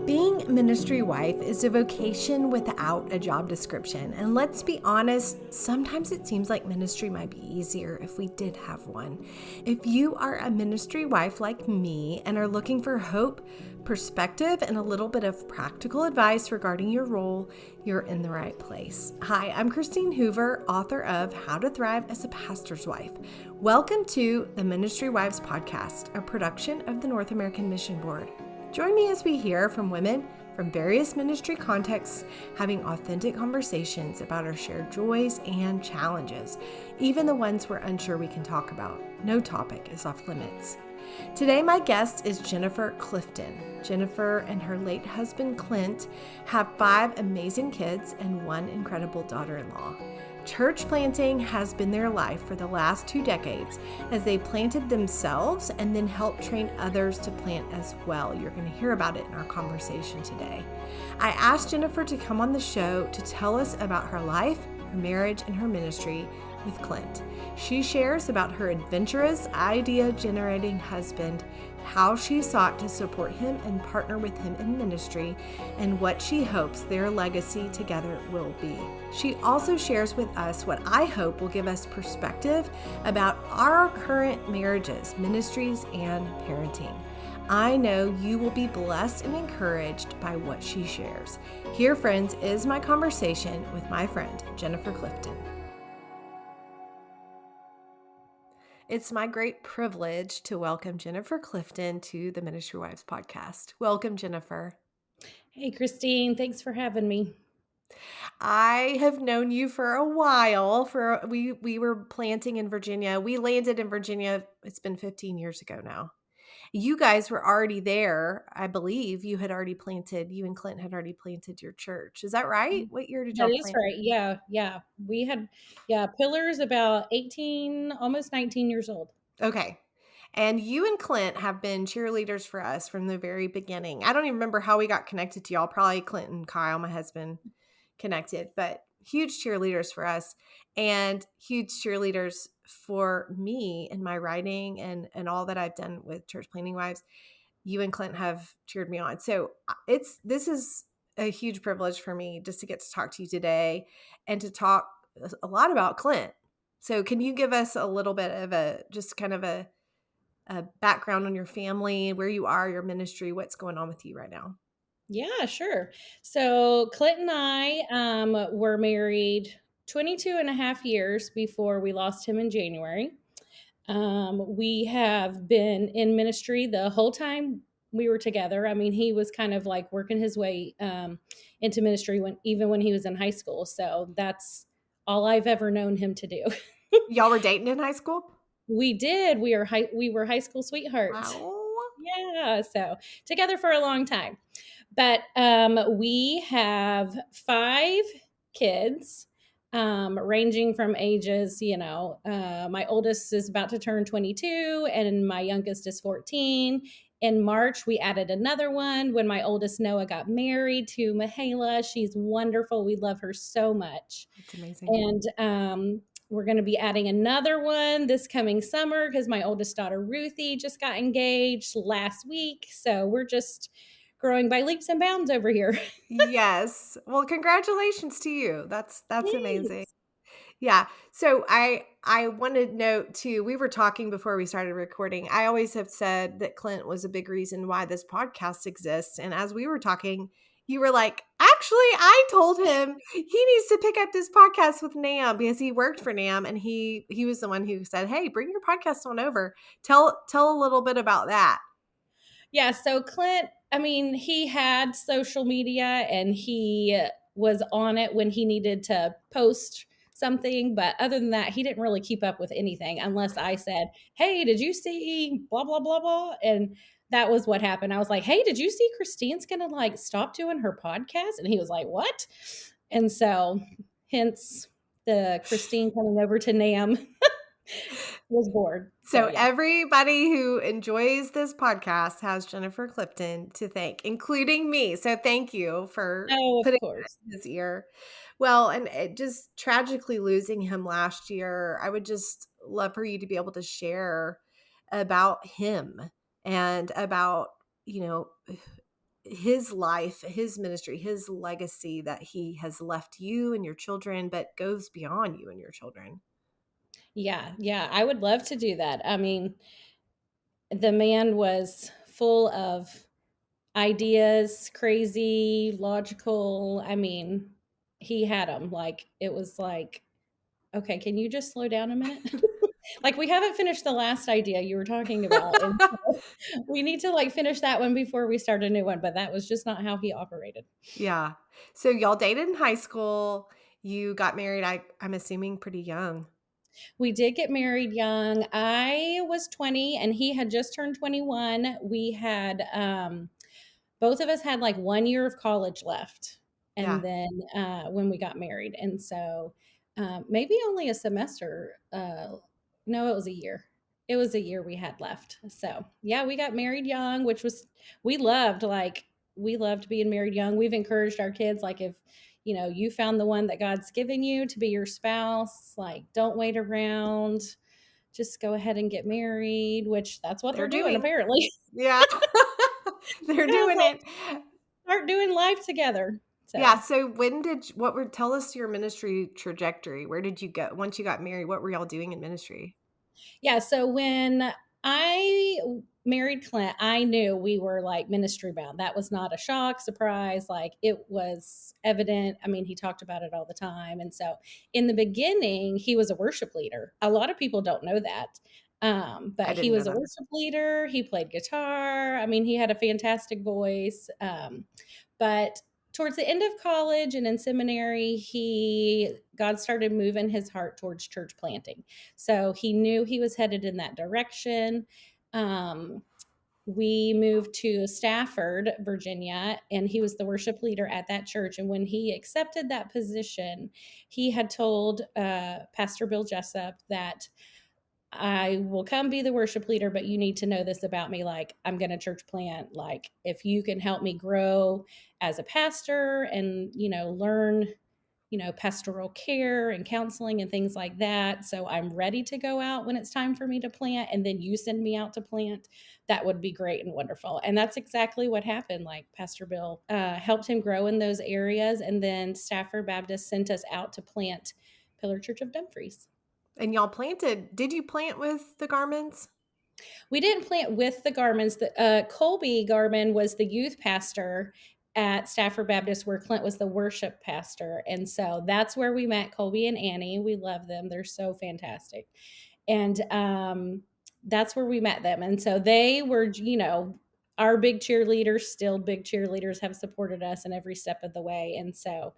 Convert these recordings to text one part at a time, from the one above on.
Being ministry wife is a vocation without a job description. And let's be honest, sometimes it seems like ministry might be easier if we did have one. If you are a ministry wife like me and are looking for hope, perspective, and a little bit of practical advice regarding your role, you're in the right place. Hi, I'm Christine Hoover, author of How to Thrive as a Pastor's Wife. Welcome to the Ministry Wives Podcast, a production of the North American Mission Board. Join me as we hear from women from various ministry contexts having authentic conversations about our shared joys and challenges, even the ones we're unsure we can talk about. No topic is off limits. Today, my guest is Jennifer Clifton. Jennifer and her late husband, Clint, have 5 amazing kids and 1 incredible daughter-in-law. Church planting has been their life for the last 2 decades as they planted themselves and then helped train others to plant as well. You're going to hear about it in our conversation today. I asked Jennifer to come on the show to tell us about her life, her marriage, and her ministry with Clint. She shares about her adventurous, idea-generating husband, how she sought to support him and partner with him in ministry, and what she hopes their legacy together will be. She also shares with us what I hope will give us perspective about our current marriages, ministries, and parenting. I know you will be blessed and encouraged by what she shares. Here, friends, is my conversation with my friend, Jennifer Clifton. It's my great privilege to welcome Jennifer Clifton to the Ministry Wives podcast. Welcome, Jennifer. Hey, Christine. Thanks for having me. I have known you for a while. We were planting in Virginia. We landed in Virginia. It's been 15 years ago now. You guys were already there. I believe you and Clint had already planted your church. Is that right? What year did That y'all is plant? right. Yeah. We had, pillars about 18, almost 19 years old. Okay. And you and Clint have been cheerleaders for us from the very beginning. I don't even remember how we got connected to y'all. Probably Clint and Kyle, my husband, connected, but huge cheerleaders for us and huge cheerleaders for me in my writing and all that I've done with Church Planting Wives. You and Clint have cheered me on. So this is a huge privilege for me just to get to talk to you today and to talk a lot about Clint. So can you give us a little bit of a background on your family, where you are, your ministry, what's going on with you right now? Yeah, sure. So Clint and I were married 22 and a half years before we lost him in January. We have been in ministry the whole time we were together. I mean, he was kind of like working his way into ministry even when he was in high school. So that's all I've ever known him to do. Y'all were dating in high school? We did. We were high school sweethearts. Wow. Yeah, so together for a long time. But we have 5 kids, ranging from ages, my oldest is about to turn 22 and my youngest is 14. In March, we added another one when my oldest Noah got married to Mihaela. She's wonderful. We love her so much. That's amazing. And we're going to be adding another one this coming summer because my oldest daughter, Ruthie, just got engaged last week. So we're just growing by leaps and bounds over here. Yes. Well, congratulations to you. That's amazing. Thanks. Yeah. So I want to note too, we were talking before we started recording. I always have said that Clint was a big reason why this podcast exists. And as we were talking, you were like, actually, I told him he needs to pick up this podcast with NAM because he worked for NAM and he was the one who said, "Hey, bring your podcast on over. Tell a little bit about that." Yeah. So Clint, I mean, he had social media and he was on it when he needed to post something. But other than that, he didn't really keep up with anything unless I said, "Hey, did you see blah, blah, blah, blah?" And that was what happened. I was like, "Hey, did you see Christine's going to like stop doing her podcast?" And he was like, "What?" And so hence the Christine coming over to NAM was bored. So So yeah. everybody who enjoys this podcast has Jennifer Clifton to thank, including me. So thank you for Oh, of putting course. that in his ear. Well, and just tragically losing him last year, I would just love for you to be able to share about him and about, you know, his life, his ministry, his legacy that he has left you and your children, but goes beyond you and your children. Yeah, yeah, I would love to do that. I mean, the man was full of ideas, crazy, logical. I mean, he had them. Like, it was like, okay, can you just slow down a minute? Like, we haven't finished the last idea you were talking about, and so we need to, like, finish that one before we start a new one, but that was just not how he operated. Yeah. So y'all dated in high school. You got married, I'm assuming pretty young. We did get married young. I was 20 and he had just turned 21. We had both of us had like 1 year of college left, and Yeah. then when we got married, and so maybe only a semester. No, it was a year. It was a year we had left. So yeah, we got married young, which was we loved. Like, we loved being married young. We've encouraged our kids, like, if you found the one that God's giving you to be your spouse, like, don't wait around, just go ahead and get married, which that's what They're they're doing doing. apparently. Yeah. They're Yeah, doing like, it. start doing life together. Yeah, So, so what were tell us your ministry trajectory. Where did you go once you got married? What were y'all doing in ministry? yeah, so when I married Clint, I knew we were like ministry bound. That was not a shock, surprise. Like, it was evident. I mean, he talked about it all the time. And so in the beginning, he was a worship leader. A lot of people don't know that. But I he didn't know was a that. worship leader. He played guitar. I mean, he had a fantastic voice. But towards the end of college and in seminary, God started moving his heart towards church planting. So he knew he was headed in that direction. Um, we moved to Stafford, Virginia, and he was the worship leader at that church. And when he accepted that position, he had told Pastor Bill Jessup that I will come be the worship leader, but you need to know this about me. Like, I'm going to church plant. Like, if you can help me grow as a pastor and, learn, pastoral care and counseling and things like that. So I'm ready to go out when it's time for me to plant. And then you send me out to plant. That would be great and wonderful. And that's exactly what happened. Like, Pastor Bill helped him grow in those areas. And then Stafford Baptist sent us out to plant Pillar Church of Dumfries. And y'all planted. Did you plant with the Garments? We didn't plant with the Garments. Colby Garman was the youth pastor at Stafford Baptist, where Clint was the worship pastor. And so that's where we met Colby and Annie. We love them. They're so fantastic. And that's where we met them. And so they were, our big cheerleaders, still big cheerleaders, have supported us in every step of the way. And so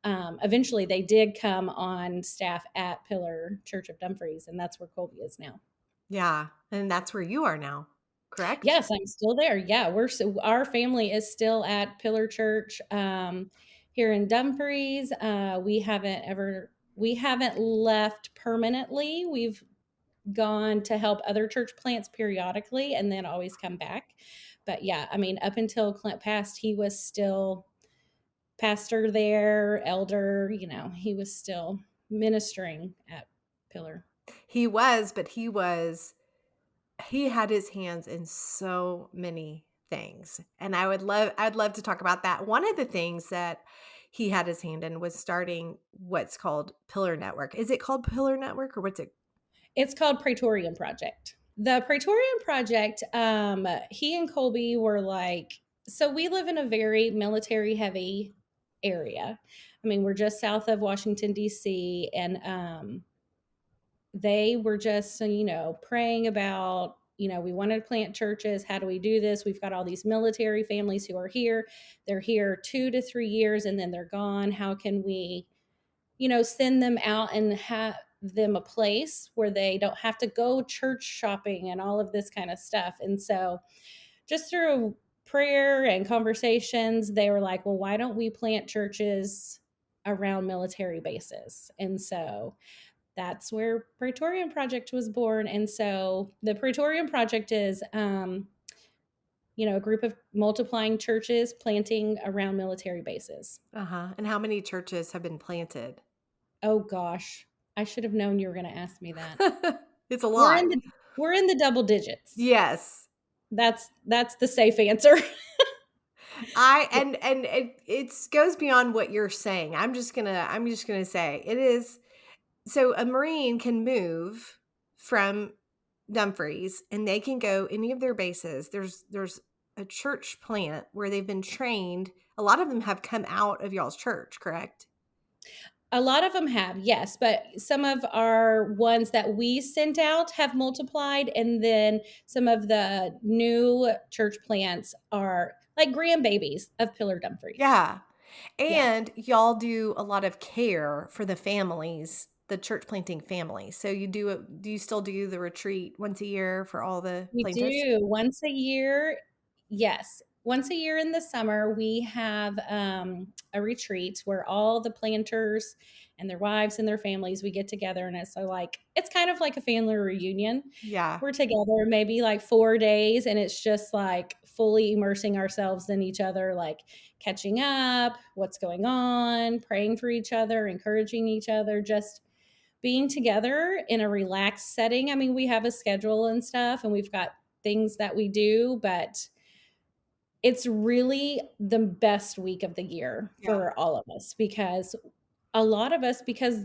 eventually they did come on staff at Pillar Church of Dumfries, and that's where Colby is now. Yeah, and that's where you are now, correct? Yes, I'm still there. Yeah, our family is still at Pillar Church here in Dumfries. We haven't left permanently. We've gone to help other church plants periodically and then always come back. But yeah, I mean, up until Clint passed, he was still pastor there, elder. He was still ministering at Pillar. He was, but he had his hands in so many things. And I'd love to talk about that. One of the things that he had his hand in was starting what's called Pillar Network. Is it called Pillar Network or what's it? It's called Praetorian Project. The Praetorian Project, he and Colby were like, so we live in a very military heavy area. I mean, we're just south of Washington, D.C., and they were just, praying about, we want to plant churches. How do we do this? We've got all these military families who are here. They're here 2 to 3 years and then they're gone. How can we, send them out and have them a place where they don't have to go church shopping and all of this kind of stuff? And so just through prayer and conversations, they were like, well, why don't we plant churches around military bases? And so that's where Praetorian Project was born. And so the Praetorian Project is, a group of multiplying churches planting around military bases. Uh-huh. And how many churches have been planted? Oh gosh, I should have known you were going to ask me that. It's a We're lot. in the we're in the double digits. Yes. That's the safe answer. And it goes beyond what you're saying. I'm just gonna say it is. So a Marine can move from Dumfries and they can go any of their bases. There's a church plant where they've been trained. A lot of them have come out of y'all's church, correct? A lot of them have, yes, but some of our ones that we sent out have multiplied, and then some of the new church plants are like grandbabies of Pillar Dumfries. Yeah. Yeah, And y'all do a lot of care for the families, the church planting families. So do you still do the retreat once a year for all the we planters? do once a year. Yes, once a year in the summer, we have a retreat where all the planters and their wives and their families we get together, and it's kind of like a family reunion. Yeah. We're together maybe like 4 days, and it's just like fully immersing ourselves in each other, like catching up, what's going on, praying for each other, encouraging each other, just being together in a relaxed setting. I mean, we have a schedule and stuff, and we've got things that we do, but it's really the best week of the year Yeah. for all of us, because a lot of us, because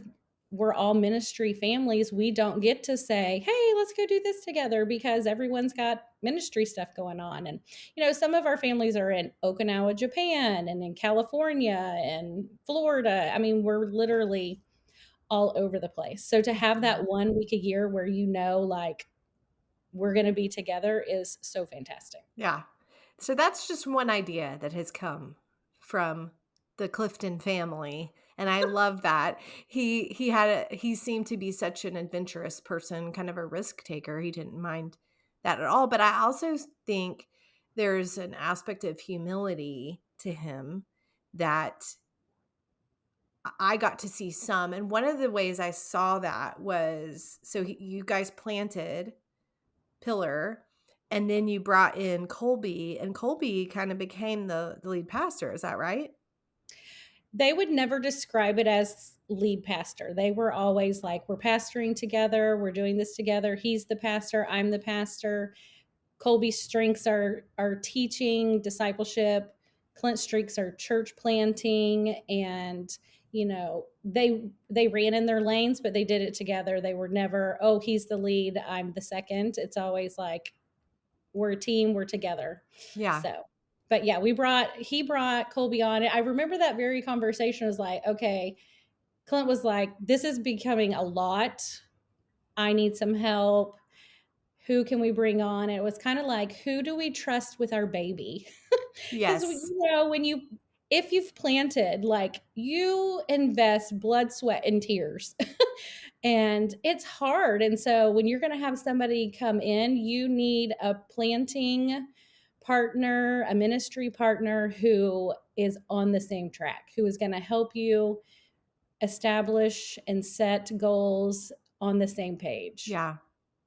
we're all ministry families, we don't get to say, hey, let's go do this together, because everyone's got ministry stuff going on. And, some of our families are in Okinawa, Japan, and in California and Florida. I mean, we're literally all over the place. So to have that Mhm. 1 week a year where like we're going to be together is so fantastic. Yeah. So that's just one idea that has come from the Clifton family, and I love that. He seemed to be such an adventurous person, kind of a risk taker. He didn't mind that at all, but I also think there's an aspect of humility to him that I got to see some, and one of the ways I saw that was you guys planted Pillar, and then you brought in Colby, and Colby kind of became the lead pastor, is that right? They would never describe it as lead pastor. They were always like, we're pastoring together, we're doing this together. He's the pastor, I'm the pastor. Colby's strengths are teaching, discipleship. Clint's strengths are church planting, and they ran in their lanes, but they did it together. They were never, oh, he's the lead, I'm the second. It's always like, we're a team, we're together. Yeah. So, but yeah, he brought Colby on. I remember that very conversation was like, okay, Clint was like, this is becoming a lot. I need some help. Who can we bring on? It was kind of like, who do we trust with our baby? Because Yes. if you've planted, like, you invest blood, sweat, and tears, and it's hard. And so when you're going to have somebody come in, you need a planting partner, a ministry partner who is on the same track, who is going to help you establish and set goals on the same page. Yeah,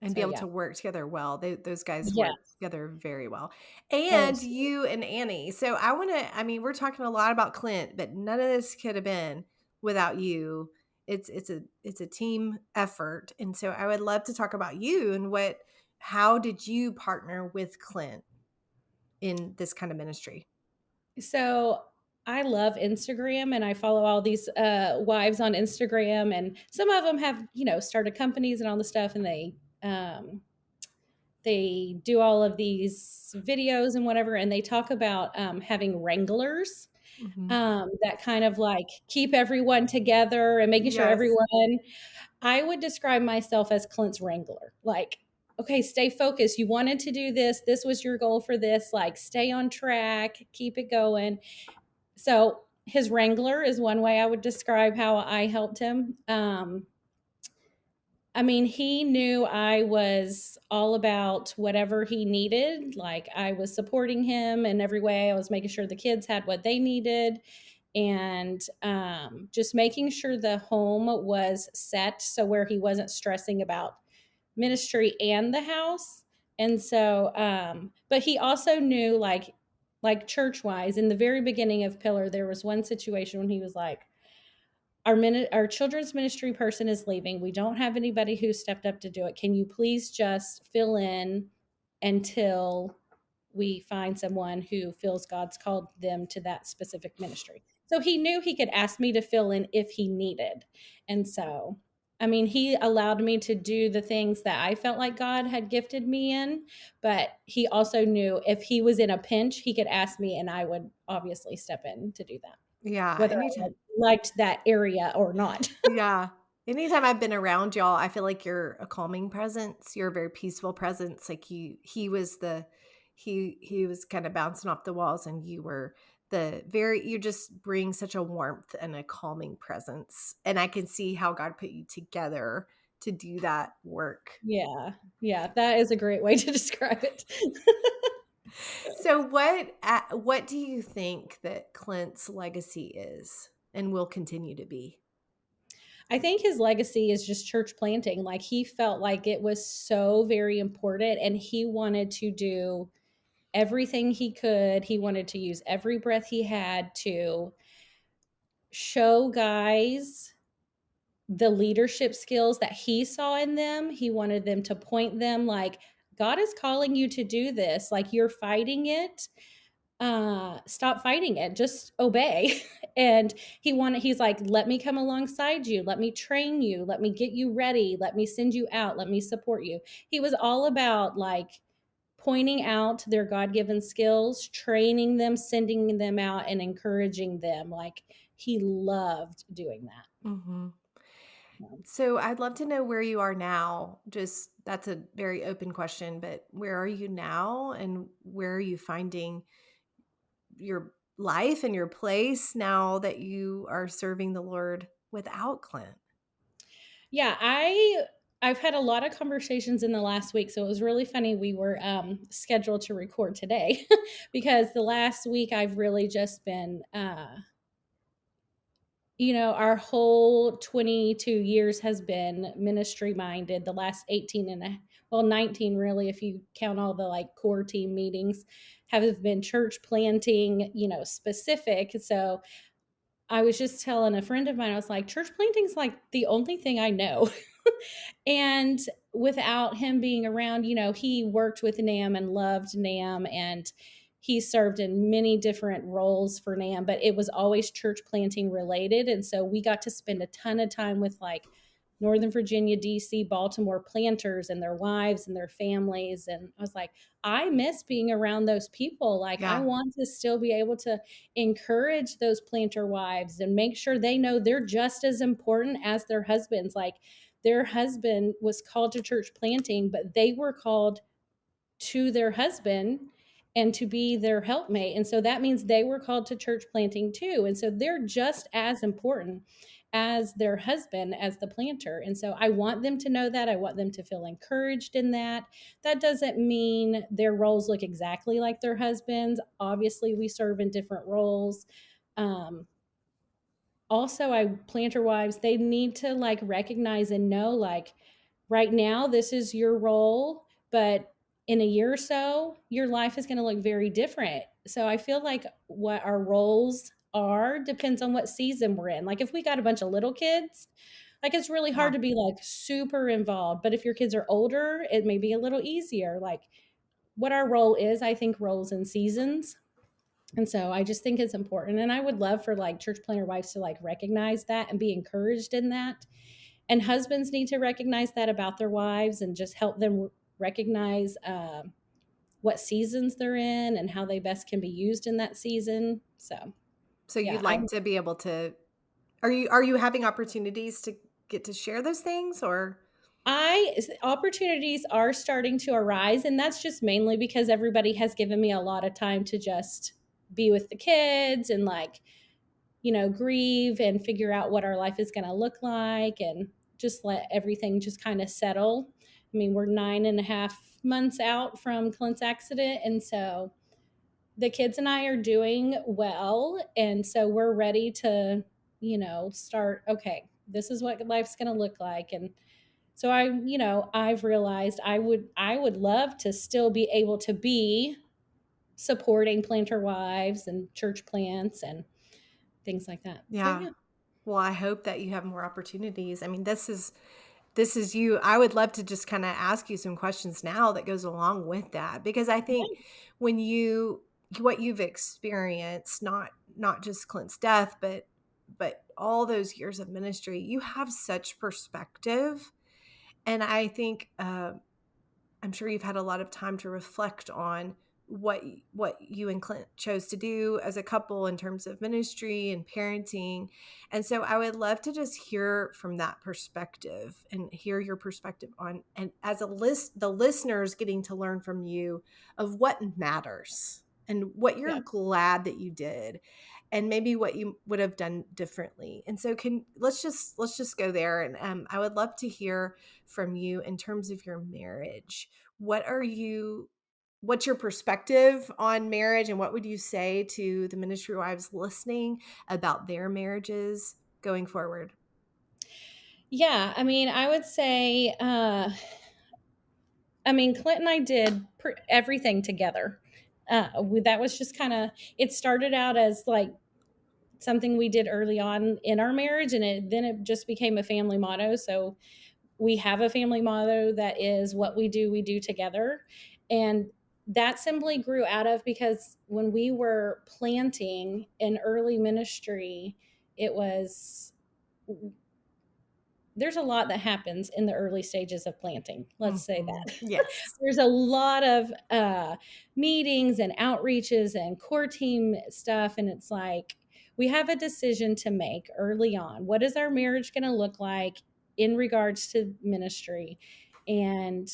and be So able yeah. to work together well. Those guys work Yes. together very well. Oh, And you and Annie. So I mean, we're talking a lot about Clint, but none of this could have been without you. It's a team effort. And so I would love to talk about you and how did you partner with Clint in this kind of ministry? so I love Instagram, and I follow all these wives on Instagram, and some of them have, started companies and all the stuff, and they do all of these videos and whatever, and they talk about having wranglers Mhm. that kind of like keep everyone together and making sure Yes. everyone. I would describe myself as Clint's wrangler. Like, okay, stay focused. You wanted to do this. This was your goal for this. Like, stay on track, keep it going. So, his wrangler is one way I would describe how I helped him. I mean, he knew I was all about whatever he needed. Like, I was supporting him in every way. I was making sure the kids had what they needed, and just making sure the home was set so where he wasn't stressing about ministry and the house. And so, but he also knew, like church wise, in the very beginning of Pillar, there was one situation when he was like, our children's ministry person is leaving. We don't have anybody who stepped up to do it. Can you please just fill in until we find someone who feels God's called them to that specific ministry. So he knew he could ask me to fill in if he needed. And so, I mean, he allowed me to do the things that I felt like God had gifted me in, but he also knew if he was in a pinch, he could ask me and I would obviously step in to do that, Yeah, whether I liked that area or not. yeah. Anytime I've been around y'all, I feel like you're a calming presence. You're a very peaceful presence. Like he was kind of bouncing off the walls, and you were you just bring such a warmth and a calming presence. And I can see how God put you together to do that work. Yeah. Yeah, that is a great way to describe it. So what do you think that Clint's legacy is and will continue to be? I think his legacy is just church planting. Like he felt like it was so very important and he wanted to do everything he could. He wanted to use every breath he had to show guys the leadership skills that he saw in them. He wanted them to point them like, God is calling you to do this. Like you're fighting it. Stop fighting it. Just obey. And he's like, let me come alongside you. Let me train you. Let me get you ready. Let me send you out. Let me support you. He was all about like pointing out their God-given skills, training them, sending them out, and encouraging them. Like he loved doing that. Mhm. Yeah. So I'd love to know where you are now. Just that's a very open question, but where are you now and where are you finding your life and your place now that you are serving the Lord without Clint? Yeah, I've had a lot of conversations in the last week, so it was really funny. We were scheduled to record today because the last week I've really just been, our whole 22 years has been ministry minded. The last 18 and well, 19 really, if you count all the like core team meetings, have been church planting, specific. So I was just telling a friend of mine, I was like, church planting is like the only thing I know. And without him being around, he worked with NAM and loved NAM and he served in many different roles for NAM, but it was always church planting related. And so we got to spend a ton of time with like Northern Virginia, DC, Baltimore planters and their wives and their families. And I was like, I miss being around those people. Like, I Yeah. want to still be able to encourage those planter wives and make sure they know they're just as important as their husbands. Like, their husband was called to church planting, but they were called to their husband and to be their helpmate. And so that means they were called to church planting too. And so they're just as important as their husband, as the planter. And so I want them to know that. I want them to feel encouraged in that. That doesn't mean their roles look exactly like their husbands. Obviously, we serve in different roles. Also, I planter wives, they need to like recognize and know like right now this is your role, but in a year or so your life is going to look very different. So I feel like what our roles are depends on what season we're in. Like if we got a bunch of little kids, like it's really hard Yeah. to be like super involved, but if your kids are older it may be a little easier. Like what our role is, I think roles and seasons. And so I just think it's important. And I would love for like church planter wives to like recognize that and be encouraged in that. And husbands need to recognize that about their wives and just help them recognize what seasons they're in and how they best can be used in that season. So So yeah, you'd like to be able to are you having opportunities to get to share those things or I opportunities are starting to arise, and that's just mainly because everybody has given me a lot of time to just be with the kids and like grieve and figure out what our life is going to look like and just let everything just kind of settle. I mean, we're 9.5 months out from Clint's accident. And so the kids and I are doing well. And so we're ready to, start, okay, this is what life's going to look like. And so I've realized I would love to still be able to be supporting planter wives and church plants and things like that. So yeah. yeah. Well, I hope that you have more opportunities. I mean, this is this is you. I would love to just kind of ask you some questions now that goes along with that, because I think when you what you've experienced, not just Clint's death, but all those years of ministry, you have such perspective. And I think I'm sure you've had a lot of time to reflect on what you and Clint chose to do as a couple in terms of ministry and parenting. And so I would love to just hear from that perspective and hear your perspective on, and as the listeners getting to learn from you of what matters and what you're Yeah. glad that you did and maybe what you would have done differently. And so let's just go there. And I would love to hear from you in terms of your marriage. What's your perspective on marriage, and what would you say to the ministry wives listening about their marriages going forward? Yeah, I mean, I would say, I mean, Clint and I did everything together. That was just kind of, it started out as like something we did early on in our marriage, and then it just became a family motto. So we have a family motto that is, what we do together. And that simply grew out of, because when we were planting in early ministry, it was, there's a lot that happens in the early stages of planting. Let's say Mhm. that. Yes. There's a lot of meetings and outreaches and core team stuff. And it's like, we have a decision to make early on. What is our marriage going to look like in regards to ministry? And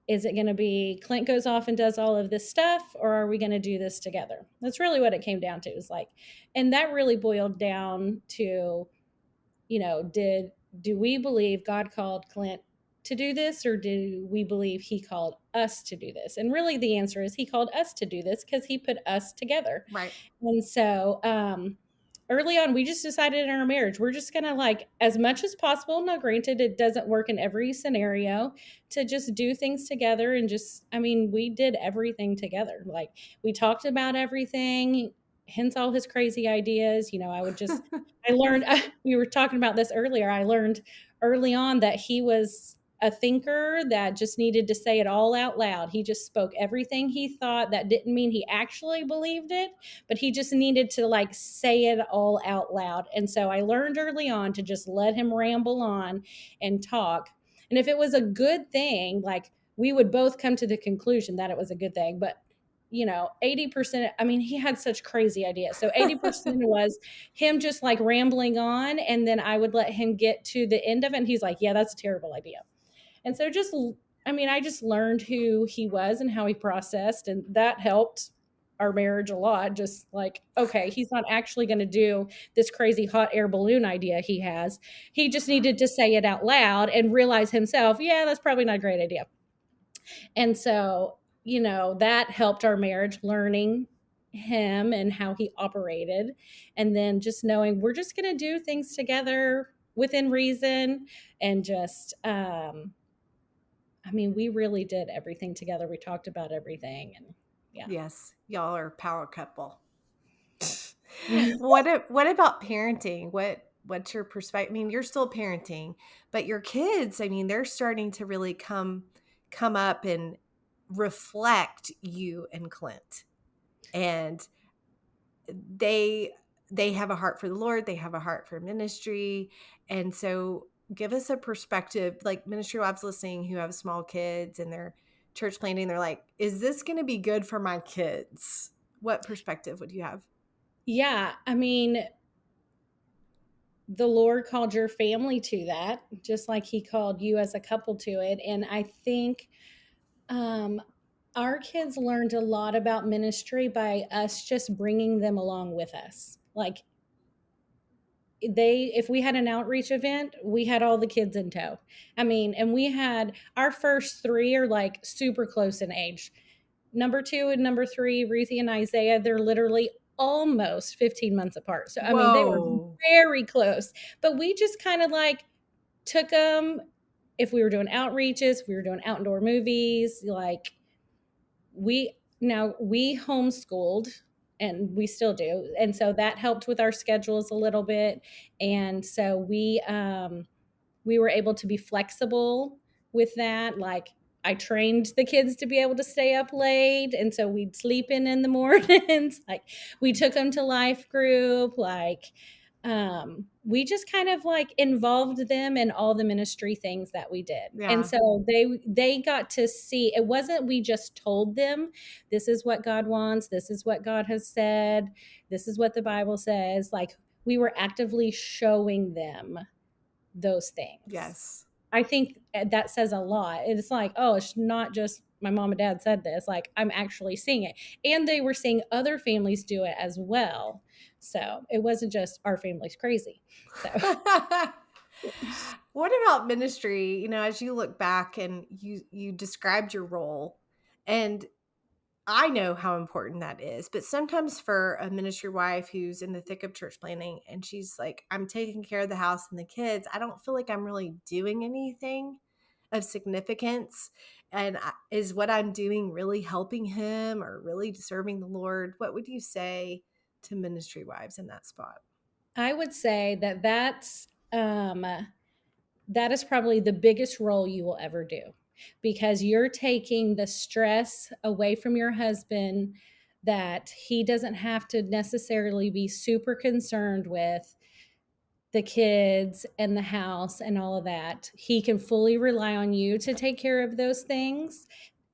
is it going to be Clint goes off and does all of this stuff, or are we going to do this together? That's really what it came down to. It was like, and that really boiled down to, do we believe God called Clint to do this, or do we believe he called us to do this? And really the answer is he called us to do this because he put us together. Right. And so early on, we just decided in our marriage, we're just going to, like, as much as possible, now granted, it doesn't work in every scenario, to just do things together. And just, I mean, we did everything together. Like, we talked about everything, hence all his crazy ideas. I learned, we were talking about this earlier. I learned early on that he was a thinker that just needed to say it all out loud. He just spoke everything he thought. That didn't mean he actually believed it, but he just needed to, like, say it all out loud. And so I learned early on to just let him ramble on and talk. And if it was a good thing, like, we would both come to the conclusion that it was a good thing. But 80%, I mean, he had such crazy ideas. So 80% was him just, like, rambling on. And then I would let him get to the end of it. And he's like, yeah, that's a terrible idea. And so just, I mean, I just learned who he was and how he processed. And that helped our marriage a lot. Just like, okay, he's not actually going to do this crazy hot air balloon idea he has. He just needed to say it out loud and realize himself, yeah, that's probably not a great idea. And so, that helped our marriage, learning him and how he operated. And then just knowing we're just going to do things together within reason. And just, I mean, we really did everything together. We talked about everything. And yeah. Yes, y'all are a power couple. Mhm. What about parenting? What's your perspective? I mean, you're still parenting, but your kids, I mean, they're starting to really come up and reflect you and Clint. And they they have a heart for the Lord, they have a heart for ministry. And so give us a perspective, like ministry wives listening who have small kids and they're church planting, they're like, is this going to be good for my kids? What perspective would you have? Yeah. I mean, the Lord called your family to that, just like he called you as a couple to it. And I think um, our kids learned a lot about ministry by us just bringing them along with us. Like, if we had an outreach event, we had all the kids in tow. I mean, and we had our first three are like super close in age. Number two and number three, Ruthie and Isaiah, they're literally almost 15 months apart. So, I mean, they were Whoa. very close, but we just kind of like took them. If we were doing outreaches, we were doing outdoor movies, like, we homeschooled, and we still do. And so that helped with our schedules a little bit. And so we we were able to be flexible with that. Like, I trained the kids to be able to stay up late, and so we'd sleep in the mornings. Like, we took them to life group. Like, we just kind of like involved them in all the ministry things that we did. And Yeah. so they got to see, it wasn't we just told them, this is what God wants, this is what God has said, this is what the Bible says. Like, we were actively showing them those things. Yes. I think that says a lot. It's like, oh, it's not just my mom and dad said this. Like, I'm actually seeing it. And they were seeing other families do it as well. So it wasn't just our family's crazy. So what about ministry? As you look back and you described your role, and I know how important that is, but sometimes for a ministry wife who's in the thick of church planning and she's like, I'm taking care of the house and the kids, I don't feel like I'm really doing anything of significance. And is what I'm doing really helping him or really serving the Lord? What would you say to ministry wives in that spot? I would say that is probably the biggest role you will ever do, because you're taking the stress away from your husband, that he doesn't have to necessarily be super concerned with the kids and the house and all of that. He can fully rely on you to take care of those things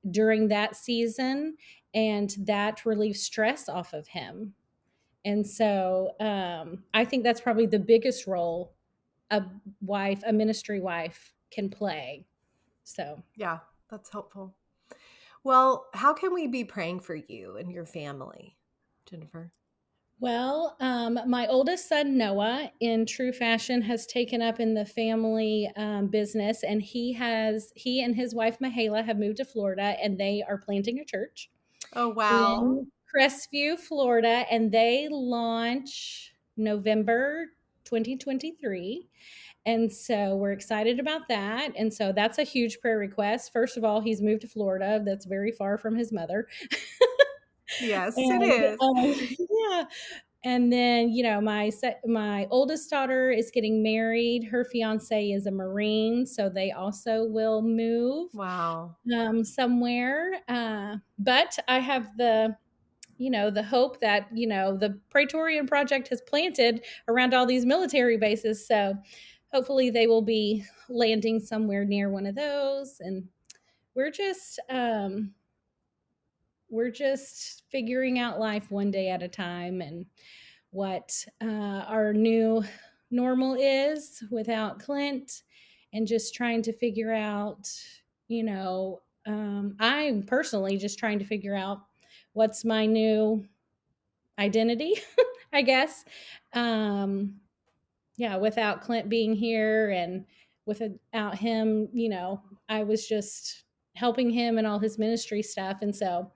during that season, and that relieves stress off of him. And so I think that's probably the biggest role a ministry wife can play. So Yeah, that's helpful. Well, how can we be praying for you and your family, Jennifer? well, my oldest son, Noah, in true fashion, has taken up in the family business, and he and his wife, Mahala, have moved to Florida, and they are planting a church Oh, wow. in Crestview, Florida, and they launch November 2023. And so we're excited about that. And so that's a huge prayer request. First of all, he's moved to Florida. That's very far from his mother. Yes, it And is. yeah. And then, my oldest daughter is getting married. Her fiance is a Marine, so they also will move Wow. somewhere. But I have the hope that, the Praetorian Project has planted around all these military bases. So hopefully they will be landing somewhere near one of those. And we're just, figuring out life one day at a time, and what our new normal is without Clint, and just trying to figure out, I'm personally just trying to figure out what's my new identity, I guess. Without Clint being here, and without him, I was just helping him and all his ministry stuff. And so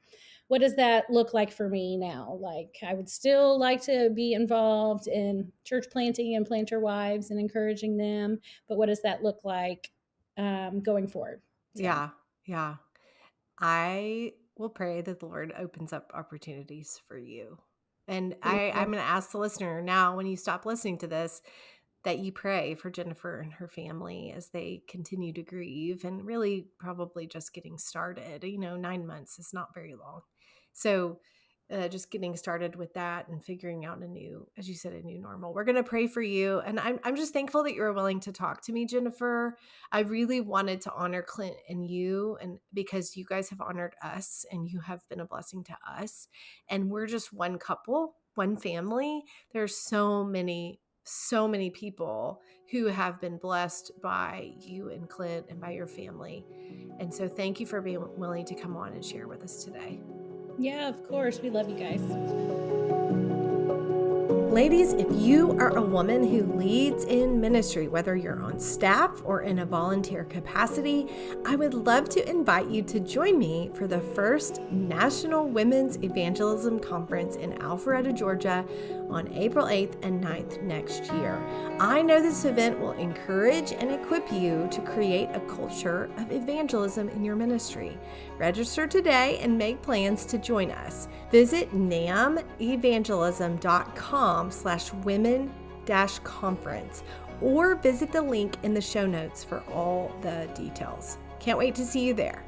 what does that look like for me now? Like, I would still like to be involved in church planting and planter wives and encouraging them, but what does that look like going forward? So. Yeah. I will pray that the Lord opens up opportunities for you. And I'm going to ask the listener now, when you stop listening to this, that you pray for Jennifer and her family as they continue to grieve, and really probably just getting started. 9 months is not very long. So just getting started with that and figuring out as you said, a new normal. We're going to pray for you. And I'm just thankful that you were willing to talk to me, Jennifer. I really wanted to honor Clint and you, and because you guys have honored us and you have been a blessing to us. And we're just one couple, one family. There's so many people who have been blessed by you and Clint and by your family. And so thank you for being willing to come on and share with us today. Yeah, of course. We love you guys. Ladies, if you are a woman who leads in ministry, whether you're on staff or in a volunteer capacity, I would love to invite you to join me for the first National Women's Evangelism Conference in Alpharetta, Georgia on April 8th and 9th next year. I know this event will encourage and equip you to create a culture of evangelism in your ministry. Register today and make plans to join us. Visit namevangelism.com/women-conference or visit the link in the show notes for all the details. Can't wait to see you there.